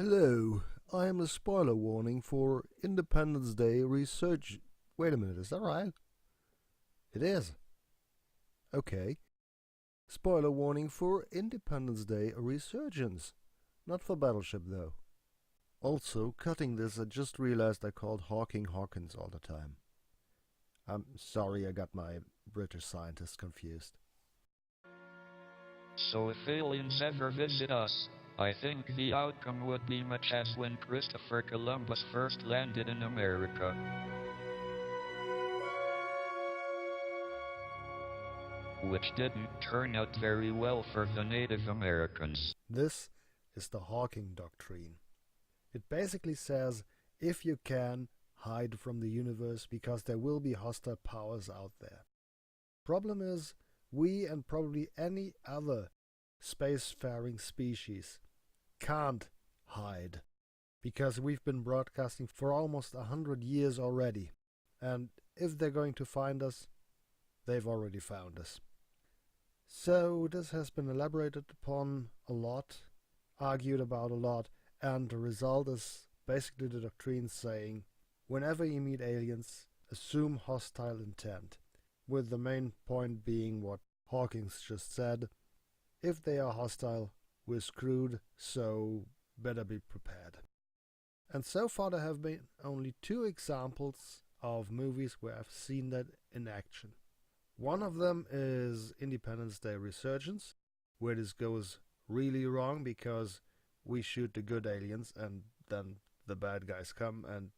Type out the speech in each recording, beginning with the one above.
Hello, I am a spoiler warning for Independence Day research. Wait a minute, is that right? It is. Okay. Spoiler warning for Independence Day resurgence. Not for Battleship though. Also, cutting this, I just realized I called Hawking Hawkins all the time. I'm sorry I got my British scientist confused. So if aliens ever visit us, I think the outcome would be much as when Christopher Columbus first landed in America. Which didn't turn out very well for the Native Americans. This is the Hawking Doctrine. It basically says if you can, hide from the universe because there will be hostile powers out there. Problem is, we and probably any other spacefaring species can't hide because we've been broadcasting for almost 100 years already, and if they're going to find us, they've already found us. So this has been elaborated upon a lot, argued about a lot, and the result is basically the doctrine saying whenever you meet aliens, assume hostile intent, with the main point being what Hawkins just said: if they are hostile, we're screwed, so better be prepared. And so far there have been only 2 examples of movies where I've seen that in action. One of them is Independence Day Resurgence, where this goes really wrong because we shoot the good aliens and then the bad guys come and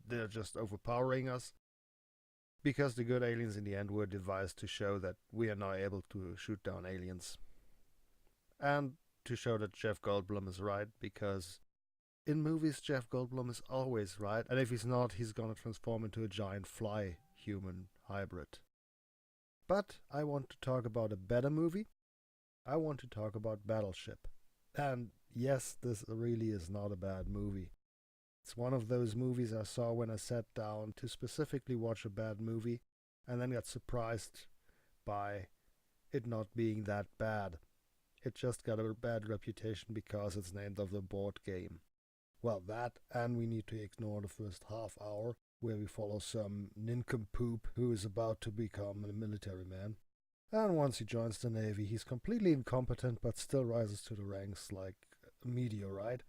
they're just overpowering us, because the good aliens in the end were devised to show that we are now able to shoot down aliens. And to show that Jeff Goldblum is right, because in movies Jeff Goldblum is always right, and if he's not, he's gonna transform into a giant fly-human hybrid. But I want to talk about a better movie. I want to talk about Battleship. And yes, this really is not a bad movie. It's one of those movies I saw when I sat down to specifically watch a bad movie, and then got surprised by it not being that bad. It just got a bad reputation because it's named after the board game. Well, that, and we need to ignore the first half hour, where we follow some nincompoop who is about to become a military man. And once he joins the Navy, he's completely incompetent but still rises to the ranks like a meteorite.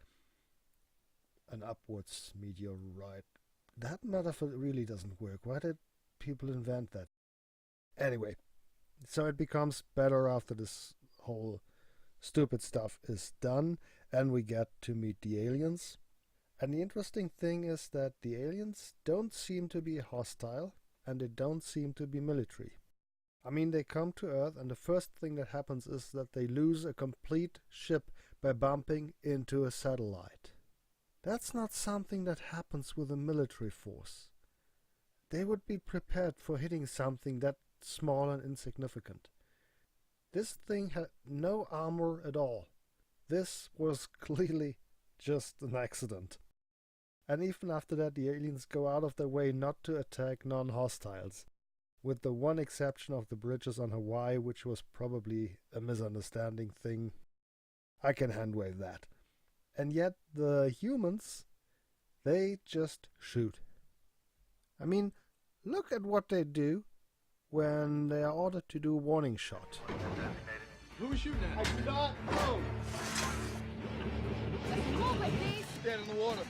An upwards meteorite. That metaphor really doesn't work. Why did people invent that? Anyway, so it becomes better after this whole stupid stuff is done, and we get to meet the aliens. And the interesting thing is that the aliens don't seem to be hostile, and they don't seem to be military. I mean, they come to Earth, and the first thing that happens is that they lose a complete ship by bumping into a satellite. That's not something that happens with a military force. They would be prepared for hitting something that small and insignificant. This thing had no armor at all. This was clearly just an accident. And even after that, the aliens go out of their way not to attack non-hostiles, with the one exception of the bridges on Hawaii, which was probably a misunderstanding thing. I can handwave that. And yet the humans, they just shoot. I mean, look at what they do when they are ordered to do a warning shot. Who are we shooting at? I do not know. Just move it, please. Stand in the water.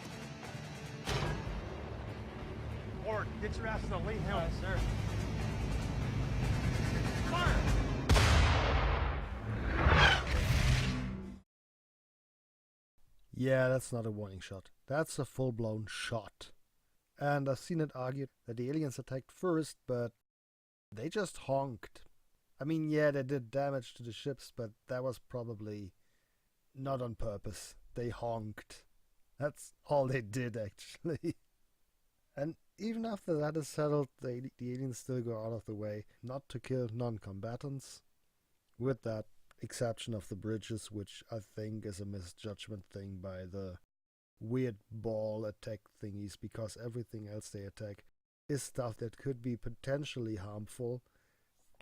Ward, get your ass to the lee hill. Sir. Fire! Yeah, that's not a warning shot. That's a full-blown shot. And I've seen it argued that the aliens attacked first, but they just honked. I mean, yeah, they did damage to the ships, but that was probably not on purpose. They honked. That's all they did, actually. And even after that is settled, the aliens still go out of the way not to kill non-combatants, with that exception of the bridges, which I think is a misjudgment thing by the weird ball attack thingies, because everything else they attack is stuff that could be potentially harmful.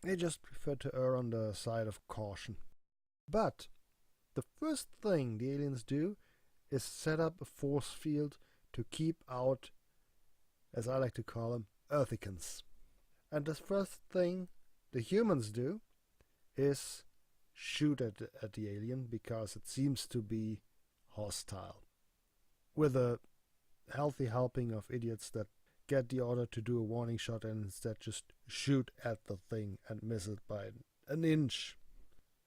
They just prefer to err on the side of caution. But the first thing the aliens do is set up a force field to keep out, as I like to call them, Earthicans. And the first thing the humans do is shoot at the alien because it seems to be hostile. With a healthy helping of idiots that get the order to do a warning shot and instead just shoot at the thing and miss it by an inch.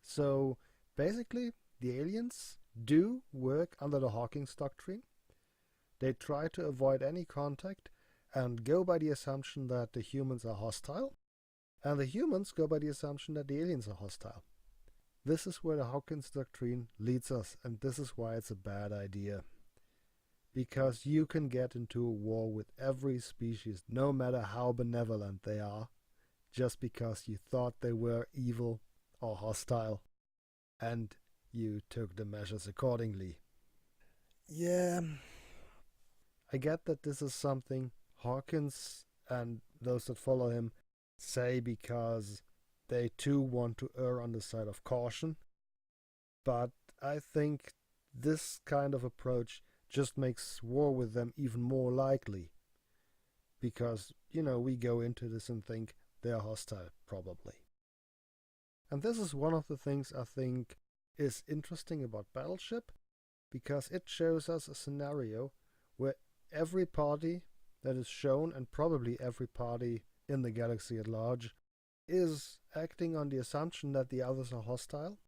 So basically, the aliens do work under the Hawking's doctrine. They try to avoid any contact and go by the assumption that the humans are hostile, and the humans go by the assumption that the aliens are hostile. This is where the Hawking's doctrine leads us, and this is why it's a bad idea. Because you can get into a war with every species, no matter how benevolent they are, just because you thought they were evil or hostile, and you took the measures accordingly. Yeah, I get that this is something Hawkins and those that follow him say because they too want to err on the side of caution, but I think this kind of approach just makes war with them even more likely. Because, we go into this and think they're hostile, probably. And this is one of the things I think is interesting about Battleship, because it shows us a scenario where every party that is shown, and probably every party in the galaxy at large, is acting on the assumption that the others are hostile,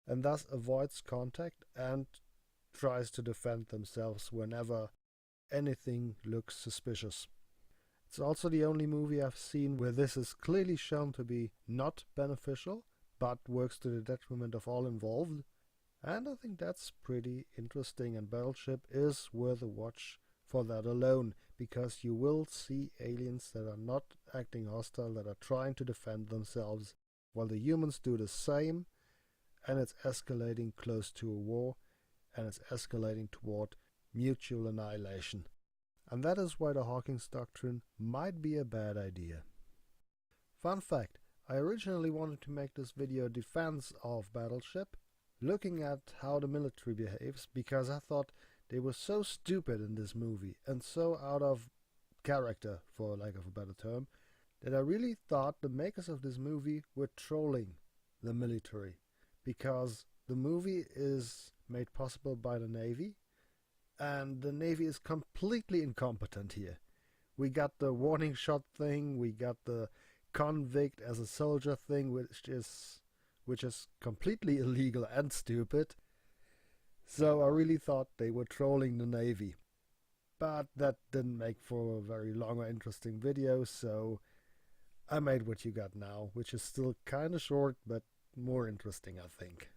and thus avoids contact and tries to defend themselves whenever anything looks suspicious. It's also the only movie I've seen where this is clearly shown to be not beneficial, but works to the detriment of all involved, and I think that's pretty interesting, and Battleship is worth a watch for that alone, because you will see aliens that are not acting hostile, that are trying to defend themselves, while the humans do the same, and it's escalating close to a war, and it's escalating toward mutual annihilation. And that is why the Hawking's doctrine might be a bad idea. Fun fact, I originally wanted to make this video defense of Battleship, looking at how the military behaves, because I thought they were so stupid in this movie, and so out of character, for lack of a better term, that I really thought the makers of this movie were trolling the military, because the movie is made possible by the Navy, and the Navy is completely incompetent here. We got the warning shot thing, we got the convict as a soldier thing, which is completely illegal and stupid. So I really thought they were trolling the Navy. But that didn't make for a very long or interesting video, so I made what you got now, which is still kinda short, but more interesting, I think.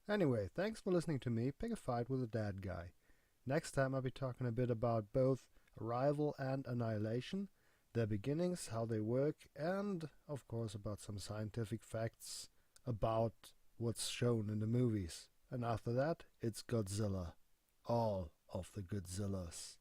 Anyway, thanks for listening to me pick a fight with a dead guy. Next time I'll be talking a bit about both Arrival and Annihilation, their beginnings, how they work, and of course about some scientific facts about what's shown in the movies. And after that, it's Godzilla. All of the Godzillas.